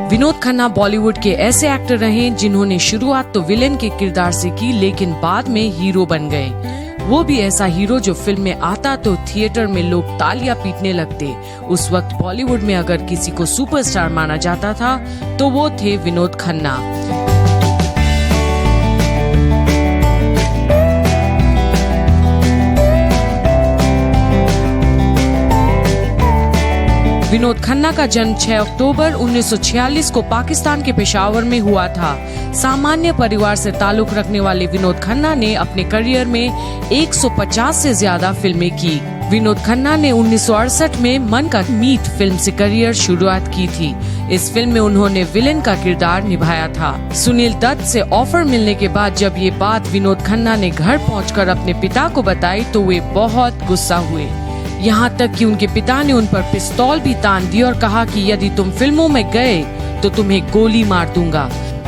विनोद खन्ना बॉलीवुड के ऐसे एक्टर रहे जिन्होंने शुरुआत तो विलेन के किरदार से की, लेकिन बाद में हीरो बन गए। वो भी ऐसा हीरो जो फिल्म में आता तो थिएटर में लोग तालियां पीटने लगते। उस वक्त बॉलीवुड में अगर किसी को सुपरस्टार माना जाता था तो वो थे विनोद खन्ना। विनोद खन्ना का जन्म 6 अक्टूबर 1946 को पाकिस्तान के पेशावर में हुआ था। सामान्य परिवार से ताल्लुक रखने वाले विनोद खन्ना ने अपने करियर में 150 से ज्यादा फिल्में की। विनोद खन्ना ने 1968 में मन का मीट फिल्म से करियर शुरुआत की थी। इस फिल्म में उन्होंने विलेन का किरदार निभाया था। सुनील दत्त से ऑफर मिलने के बाद जब ये बात विनोद खन्ना ने घर पहुंचकर अपने पिता को बताई तो वे बहुत गुस्सा हुए। यहाँ तक कि उनके पिता ने उन पर पिस्तौल भी तान दी और कहा कि यदि तुम फिल्मों में गए तो तुम्हें गोली मार दूंगा।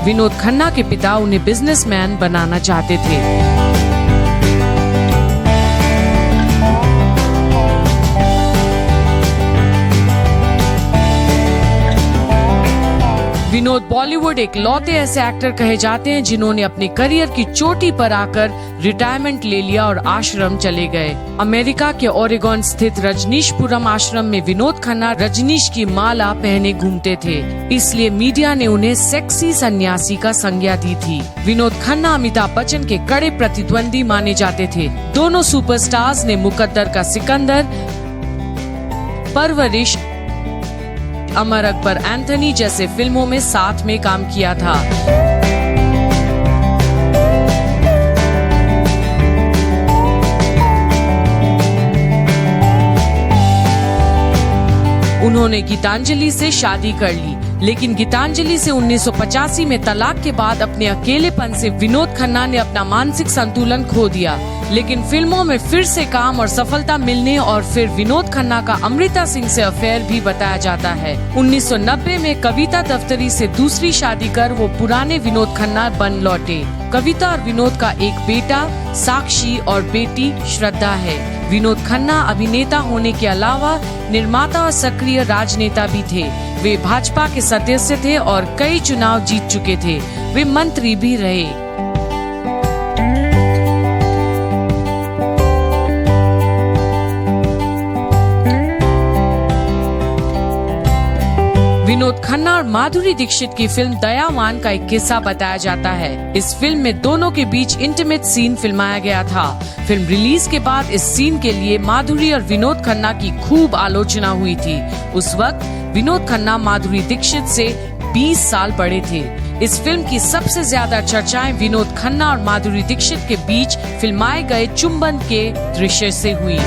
विनोद खन्ना के पिता उन्हें बिजनेसमैन बनाना चाहते थे। विनोद बॉलीवुड एक लौते ऐसे एक्टर कहे जाते हैं जिन्होंने अपने करियर की चोटी पर आकर रिटायरमेंट ले लिया और आश्रम चले गए। अमेरिका के ओरेगन स्थित रजनीशपुरम आश्रम में विनोद खन्ना रजनीश की माला पहने घूमते थे, इसलिए मीडिया ने उन्हें सेक्सी सन्यासी का संज्ञा दी थी। विनोद खन्ना अमिताभ बच्चन के कड़े प्रतिद्वंदी माने जाते थे। दोनों सुपरस्टार्स ने मुकद्दर का सिकंदर, परवरिश, अमर अकबर एंथनी जैसे फिल्मों में साथ में काम किया था। उन्होंने गीतांजलि से शादी कर ली, लेकिन गीतांजलि से 1985 में तलाक के बाद अपने अकेलेपन से विनोद खन्ना ने अपना मानसिक संतुलन खो दिया। लेकिन फिल्मों में फिर से काम और सफलता मिलने और फिर विनोद खन्ना का अमृता सिंह से अफेयर भी बताया जाता है। 1990 में कविता दफ्तरी से दूसरी शादी कर वो पुराने विनोद खन्ना बन लौटे। कविता और विनोद का एक बेटा साक्षी और बेटी श्रद्धा है। विनोद खन्ना अभिनेता होने के अलावा निर्माता और सक्रिय राजनेता भी थे। वे भाजपा के सदस्य थे और कई चुनाव जीत चुके थे। वे मंत्री भी रहे। विनोद खन्ना और माधुरी दीक्षित की फिल्म दयावान का एक किस्सा बताया जाता है। इस फिल्म में दोनों के बीच इंटीमेट सीन फिल्माया गया था। फिल्म रिलीज के बाद इस सीन के लिए माधुरी और विनोद खन्ना की खूब आलोचना हुई थी। उस वक्त विनोद खन्ना माधुरी दीक्षित से 20 साल बड़े थे। इस फिल्म की सबसे ज्यादा चर्चाएं विनोद खन्ना और माधुरी दीक्षित के बीच फिल्माए गए चुंबन के दृश्य से हुई।